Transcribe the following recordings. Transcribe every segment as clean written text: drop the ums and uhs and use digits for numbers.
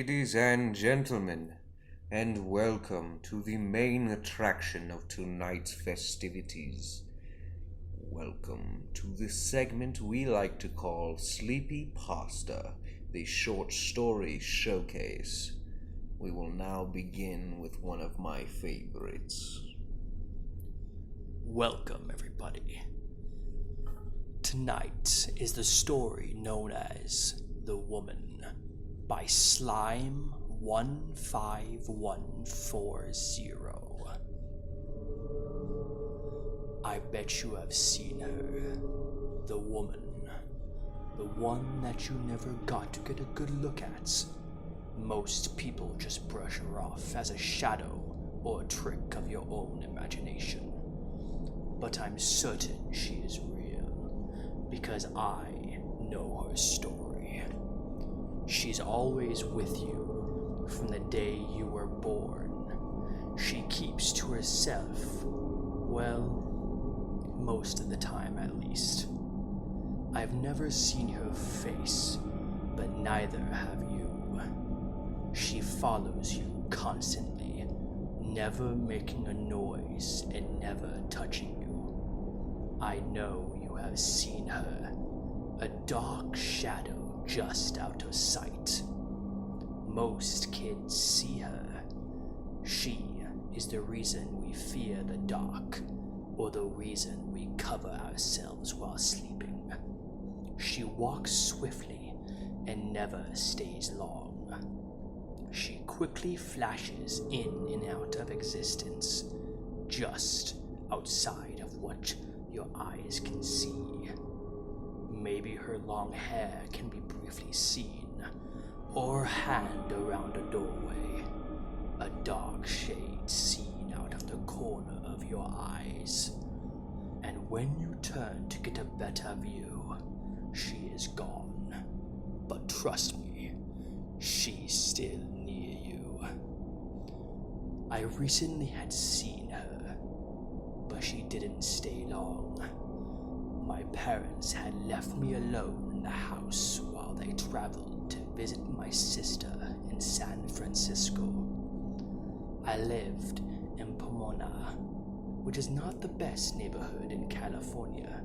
Ladies and gentlemen, and welcome to the main attraction of tonight's festivities. Welcome to this segment we like to call Sleepypasta, the short story showcase. We will now begin with one of my favorites. Welcome, everybody. Tonight is the story known as The Woman by Slime 15140. I bet you have seen her. The woman. The one that you never got to get a good look at. Most people just brush her off as a shadow or a trick of your own imagination. But I'm certain she is real, because I know her story. She's always with you from the day you were born. She keeps to herself, well, most of the time at least. I've never seen her face, but neither have you. She follows you constantly, never making a noise and never touching you. I know you have seen her, a dark shadow just out of sight. Most kids see her. She is the reason we fear the dark, or the reason we cover ourselves while sleeping. She walks swiftly and never stays long. She quickly flashes in and out of existence, just outside of what your eyes can see. Maybe her long hair can be briefly seen, or her hand around a doorway, a dark shade seen out of the corner of your eyes. And when you turn to get a better view, she is gone. But trust me, she's still near you. I recently had seen her, but she didn't stay long. My parents had left me alone in the house while they traveled to visit my sister in San Francisco. I lived in Pomona, which is not the best neighborhood in California.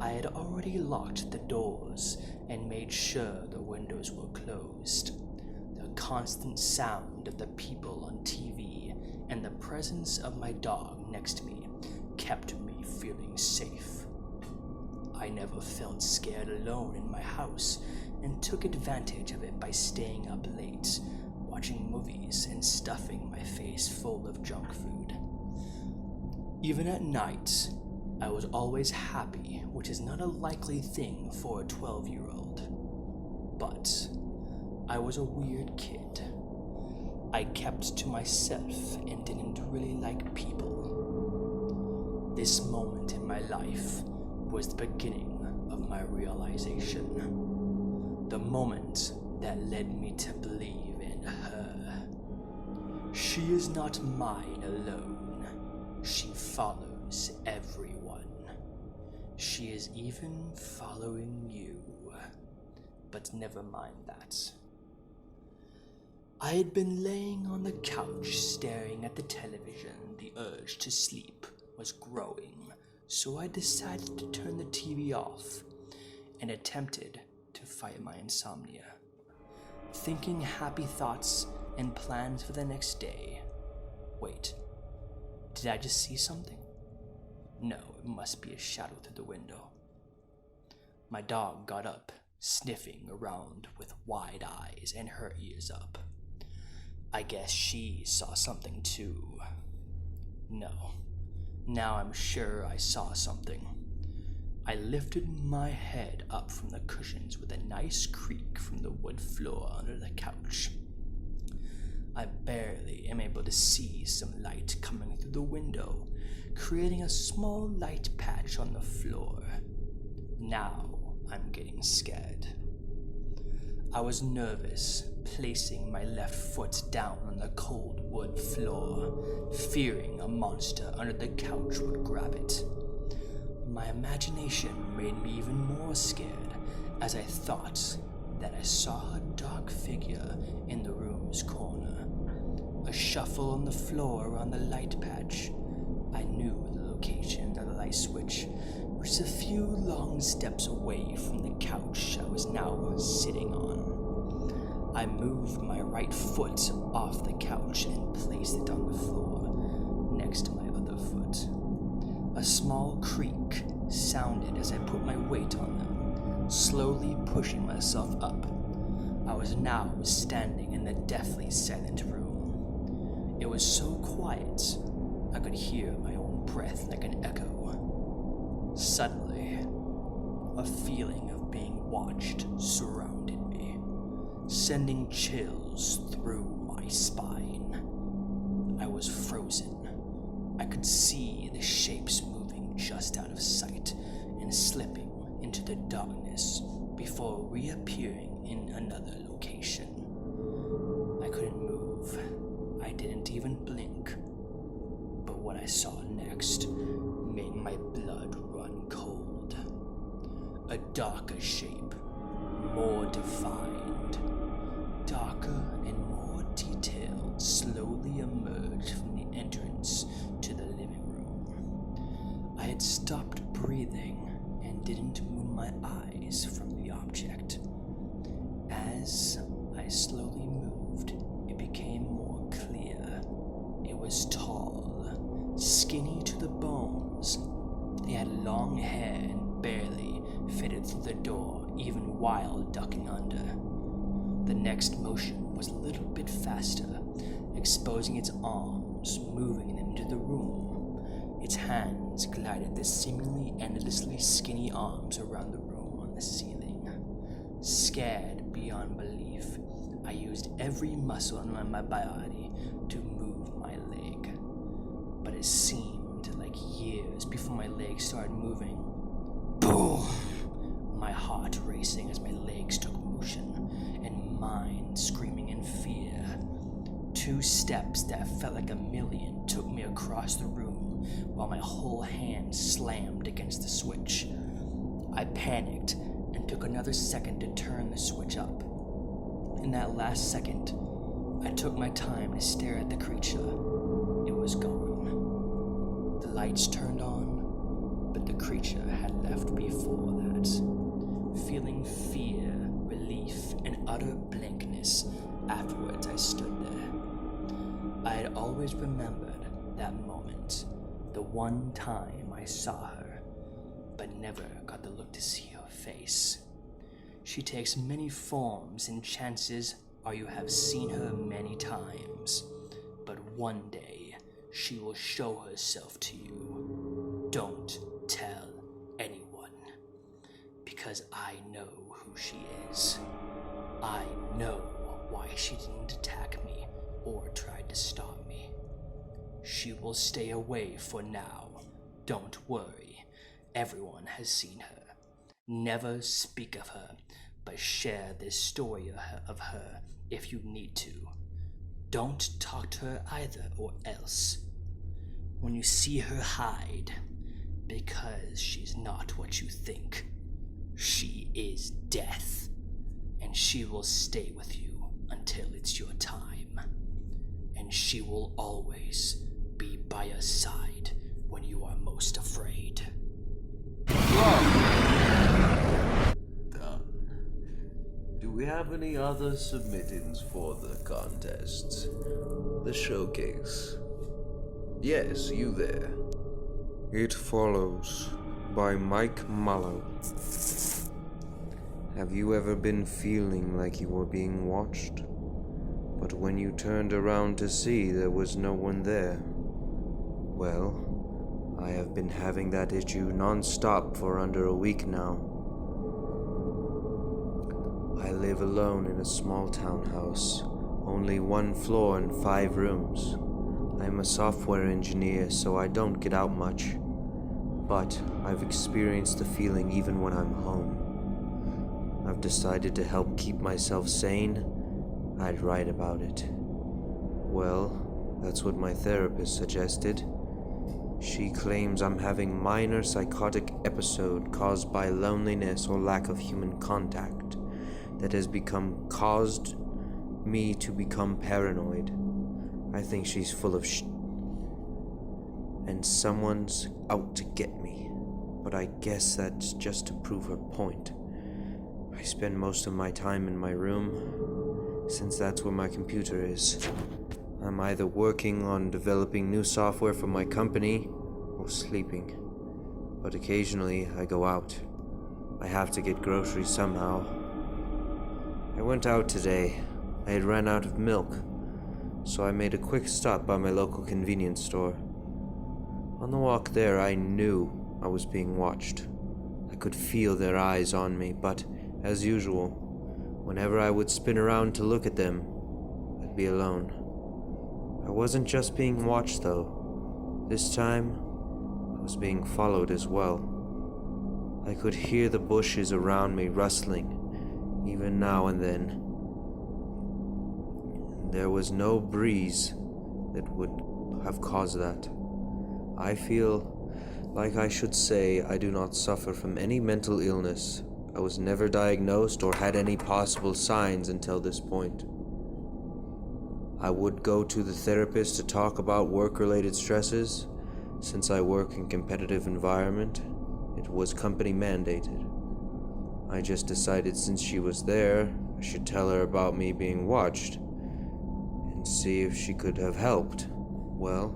I had already locked the doors and made sure the windows were closed. The constant sound of the people on TV and the presence of my dog next to me kept me feeling safe. I never felt scared alone in my house and took advantage of it by staying up late, watching movies and stuffing my face full of junk food. Even at night, I was always happy, which is not a likely thing for a 12-year-old. But I was a weird kid. I kept to myself and didn't really like people. This moment in my life was the beginning of my realization. The moment that led me to believe in her. She is not mine alone. She follows everyone. She is even following you. But never mind that. I had been laying on the couch staring at the television. The urge to sleep was growing, so I decided to turn the TV off and attempted to fight my insomnia, thinking happy thoughts and plans for the next day. Wait, did I just see something? No, it must be a shadow through the window. My dog got up, sniffing around with wide eyes and her ears up. I guess she saw something too. No. Now I'm sure I saw something. I lifted my head up from the cushions with a nice creak from the wood floor under the couch. I barely am able to see some light coming through the window, creating a small light patch on the floor. Now I'm getting scared. I was nervous, placing my left foot down on the cold wood floor, fearing a monster under the couch would grab it. My imagination made me even more scared as I thought that I saw a dark figure in the room's corner. A shuffle on the floor around the light patch. I knew the location of the light switch, which is a few long steps away from the couch I was now sitting on. I moved my right foot off the couch and placed it on the floor, next to my other foot. A small creak sounded as I put my weight on them, slowly pushing myself up. I was now standing in the deathly silent room. It was so quiet, I could hear my own breath like an echo. Suddenly, a feeling of being watched surrounded me, sending chills through my spine. I was frozen. I could see the shapes moving just out of sight and slipping into the darkness before reappearing in another location. I couldn't move. I didn't even blink. But what I saw next made my blood run cold. A darker shape, more defined, darker and more detailed, slowly emerged from the entrance to the living room. I had stopped breathing and didn't move my eyes from the object. As I slowly moved, it became more clear. It was tall, skinny to the bones. It had long hair and barely fitted through the door, even while ducking under. The next motion was a little bit faster, exposing its arms, moving them into the room. Its hands glided the seemingly endlessly skinny arms around the room on the ceiling. Scared beyond belief, I used every muscle in my body to move my leg. But it seemed like years before my legs started moving. Boom! My heart racing as my legs took motion, and mine screaming in fear. 2 steps that felt like a million took me across the room, while my whole hand slammed against the switch. I panicked and took another second to turn the switch up. In that last second, I took my time to stare at the creature. It was gone. The lights turned on, but the creature had left before that. Feeling fear, relief, and utter blankness afterwards, I stood there. I had always remembered that moment, the one time I saw her, but never got the look to see her face. She takes many forms, and chances are you have seen her many times, but one day she will show herself to you. Don't tell anyone, because I know who she is. I know why she didn't attack me or tried to stop me. She will stay away for now. Don't worry. Everyone has seen her. Never speak of her, but share this story of her if you need to. Don't talk to her either, or else. When you see her, hide, because she's not what you think. She is death, and she will stay with you until it's your time. And she will always be by your side when you are most afraid. Done. Do we have any other submittings for the contest? The showcase? Yes, you there. It Follows by Mike Mallow. Have you ever been feeling like you were being watched? But when you turned around to see, there was no one there? Well, I have been having that issue non-stop for under a week now. I live alone in a small townhouse, only 1 floor and 5 rooms. I'm a software engineer, so I don't get out much. But I've experienced the feeling even when I'm home. I've decided to help keep myself sane. I'd write about it. Well, that's what my therapist suggested. She claims I'm having minor psychotic episode caused by loneliness or lack of human contact that has caused me to become paranoid. I think she's full of and someone's out to get me. But I guess that's just to prove her point. I spend most of my time in my room, since that's where my computer is. I'm either working on developing new software for my company or sleeping. But occasionally I go out. I have to get groceries somehow. I went out today. I had run out of milk, so I made a quick stop by my local convenience store. On the walk there, I knew I was being watched. I could feel their eyes on me, but as usual, whenever I would spin around to look at them, I'd be alone. I wasn't just being watched, though. This time, I was being followed as well. I could hear the bushes around me rustling, even now and then. There was no breeze that would have caused that. I feel like I should say I do not suffer from any mental illness. I was never diagnosed or had any possible signs until this point. I would go to the therapist to talk about work-related stresses. Since I work in competitive environment, it was company mandated. I just decided since she was there, I should tell her about me being watched and see if she could have helped. Well,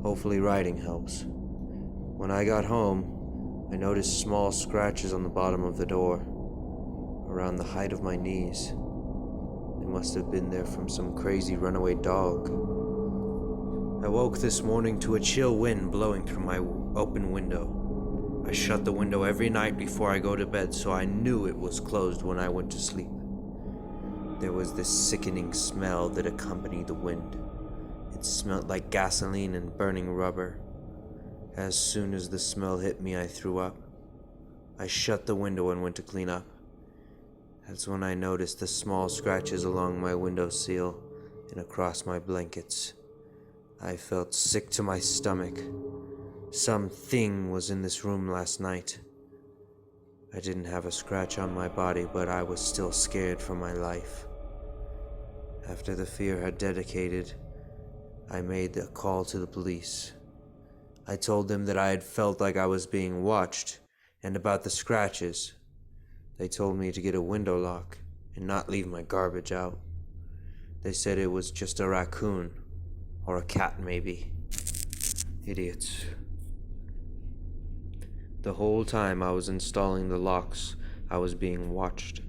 hopefully writing helps. When I got home, I noticed small scratches on the bottom of the door, around the height of my knees. They must have been there from some crazy runaway dog. I woke this morning to a chill wind blowing through my open window. I shut the window every night before I go to bed, so I knew it was closed when I went to sleep. There was this sickening smell that accompanied the wind. It smelled like gasoline and burning rubber. As soon as the smell hit me, I threw up. I shut the window and went to clean up. That's when I noticed the small scratches along my windowsill and across my blankets. I felt sick to my stomach. Something was in this room last night. I didn't have a scratch on my body, but I was still scared for my life. After the fear had dedicated, I made a call to the police. I told them that I had felt like I was being watched, and about the scratches. They told me to get a window lock and not leave my garbage out. They said it was just a raccoon, or a cat maybe. Idiots. The whole time I was installing the locks, I was being watched.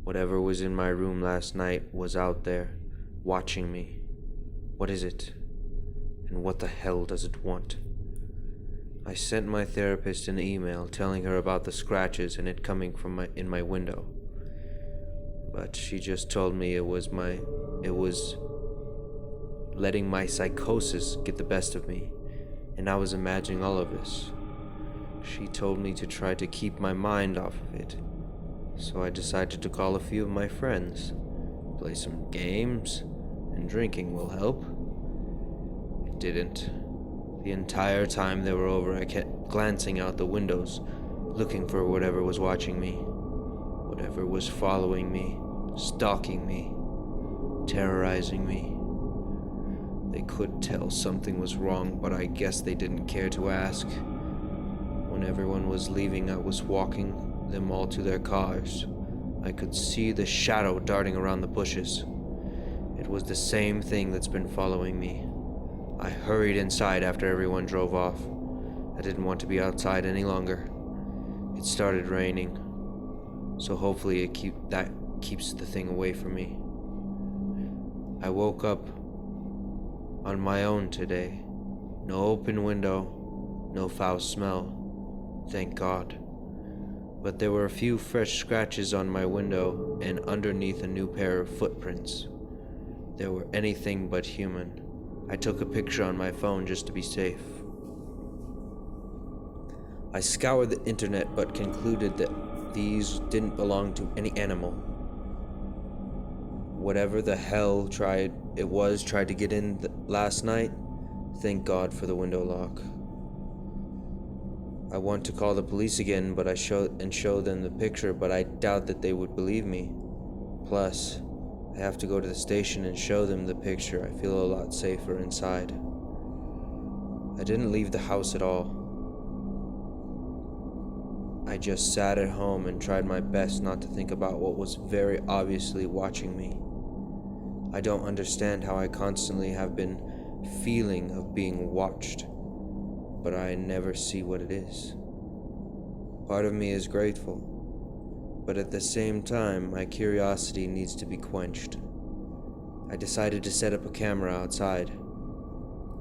Whatever was in my room last night was out there, watching me. What is it? And what the hell does it want? I sent my therapist an email telling her about the scratches and it coming from in my window. But she just told me it was letting my psychosis get the best of me, and I was imagining all of this. She told me to try to keep my mind off of it. So I decided to call a few of my friends, play some games, and drinking will help. It didn't. The entire time they were over, I kept glancing out the windows, looking for whatever was watching me, whatever was following me, stalking me, terrorizing me. They could tell something was wrong, but I guess they didn't care to ask. When everyone was leaving, I was walking them all to their cars. I could see the shadow darting around the bushes. It was the same thing that's been following me. I hurried inside after everyone drove off. I didn't want to be outside any longer. It started raining, so hopefully that keeps the thing away from me. I woke up on my own today. No open window, no foul smell. Thank God. But there were a few fresh scratches on my window and underneath a new pair of footprints. They were anything but human. I took a picture on my phone just to be safe. I scoured the internet but concluded that these didn't belong to any animal. Whatever the hell tried to get in last night, thank God for the window lock. I want to call the police again, but show them the picture, but I doubt that they would believe me. Plus, I have to go to the station and show them the picture. I feel a lot safer inside. I didn't leave the house at all. I just sat at home and tried my best not to think about what was very obviously watching me. I don't understand how I constantly have been feeling of being watched, but I never see what it is. Part of me is grateful, but at the same time, my curiosity needs to be quenched. I decided to set up a camera outside.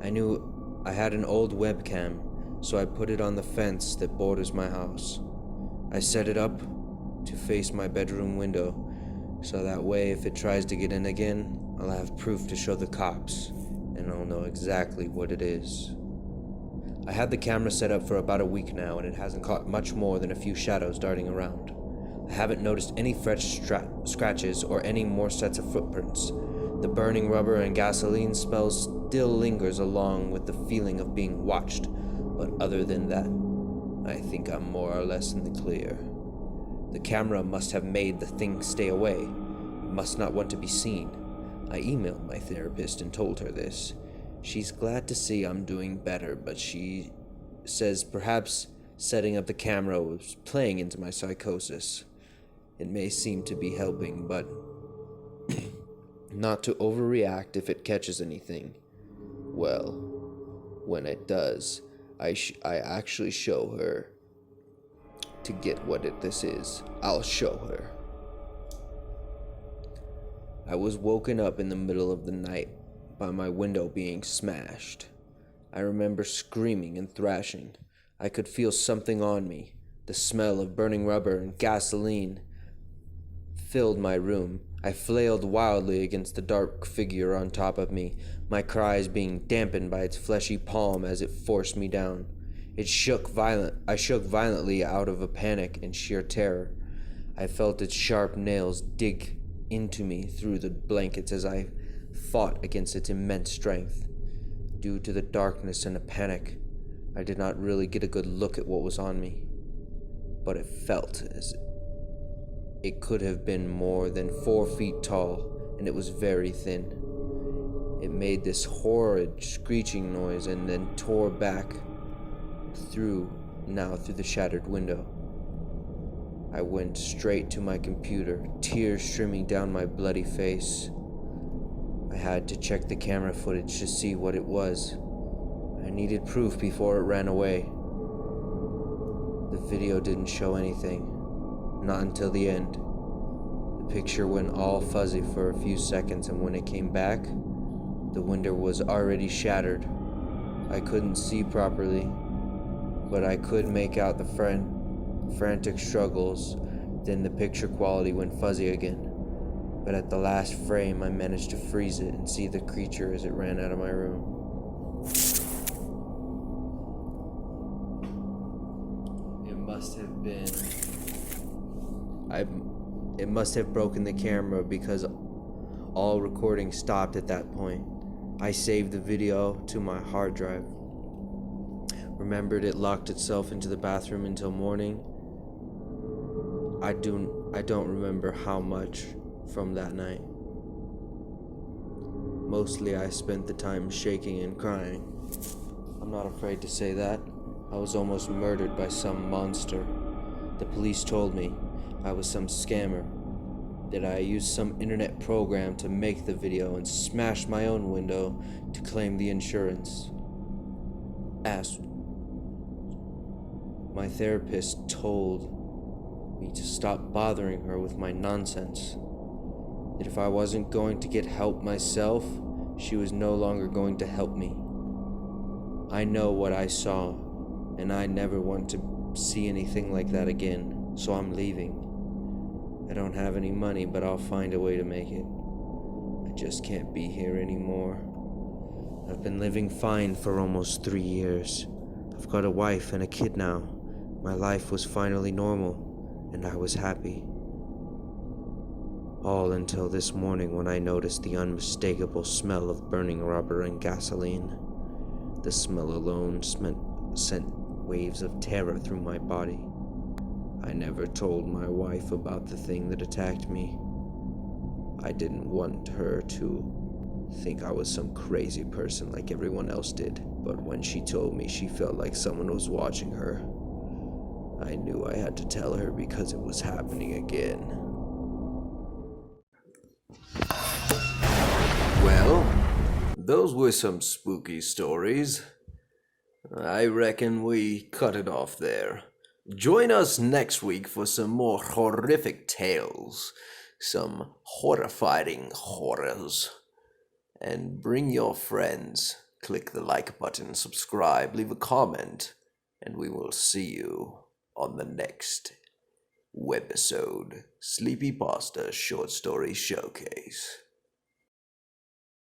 I knew I had an old webcam, so I put it on the fence that borders my house. I set it up to face my bedroom window, so that way if it tries to get in again, I'll have proof to show the cops, and I'll know exactly what it is. I had the camera set up for about a week now, and it hasn't caught much more than a few shadows darting around. I haven't noticed any fresh scratches or any more sets of footprints. The burning rubber and gasoline smell still lingers along with the feeling of being watched, but other than that, I think I'm more or less in the clear. The camera must have made the thing stay away. It must not want to be seen. I emailed my therapist and told her this. She's glad to see I'm doing better, but she says perhaps setting up the camera was playing into my psychosis. It may seem to be helping, but not to overreact if it catches anything. Well, when it does, I actually show her. To get what this is, I'll show her. I was woken up in the middle of the night by my window being smashed. I remember screaming and thrashing. I could feel something on me. The smell of burning rubber and gasoline filled my room. I flailed wildly against the dark figure on top of me, my cries being dampened by its fleshy palm as it forced me down. I shook violently out of a panic and sheer terror. I felt its sharp nails dig into me through the blankets as I fought against its immense strength. Due to the darkness and a panic, I did not really get a good look at what was on me, but it felt as it could have been more than 4 feet tall, and it was very thin. It made this horrid screeching noise and then tore back through the shattered window. I went straight to my computer, tears streaming down my bloody face. I had to check the camera footage to see what it was. I needed proof before it ran away. The video didn't show anything, not until the end. The picture went all fuzzy for a few seconds, and when it came back, the window was already shattered. I couldn't see properly, but I could make out the frantic struggles. Then the picture quality went fuzzy again. But at the last frame, I managed to freeze it and see the creature as it ran out of my room. It must have broken the camera because all recording stopped at that point. I saved the video to my hard drive. Remembered it locked itself into the bathroom until morning. I don't remember how much from that night. Mostly I spent the time shaking and crying. I'm not afraid to say that. I was almost murdered by some monster. The police told me I was some scammer, that I used some internet program to make the video and smashed my own window to claim the insurance. My therapist told me to stop bothering her with my nonsense, that if I wasn't going to get help myself, she was no longer going to help me. I know what I saw, and I never want to see anything like that again, so I'm leaving. I don't have any money, but I'll find a way to make it. I just can't be here anymore. I've been living fine for almost 3 years. I've got a wife and a kid now. My life was finally normal, and I was happy. All until this morning when I noticed the unmistakable smell of burning rubber and gasoline. The smell alone sent waves of terror through my body. I never told my wife about the thing that attacked me. I didn't want her to think I was some crazy person like everyone else did, but when she told me she felt like someone was watching her, I knew I had to tell her because it was happening again. Well, those were some spooky stories. I reckon we cut it off there. Join us next week for some more horrific tales, some horrifying horrors. And bring your friends. Click the like button, subscribe, leave a comment, and we will see you on the next webisode, Sleepypasta Short Story Showcase.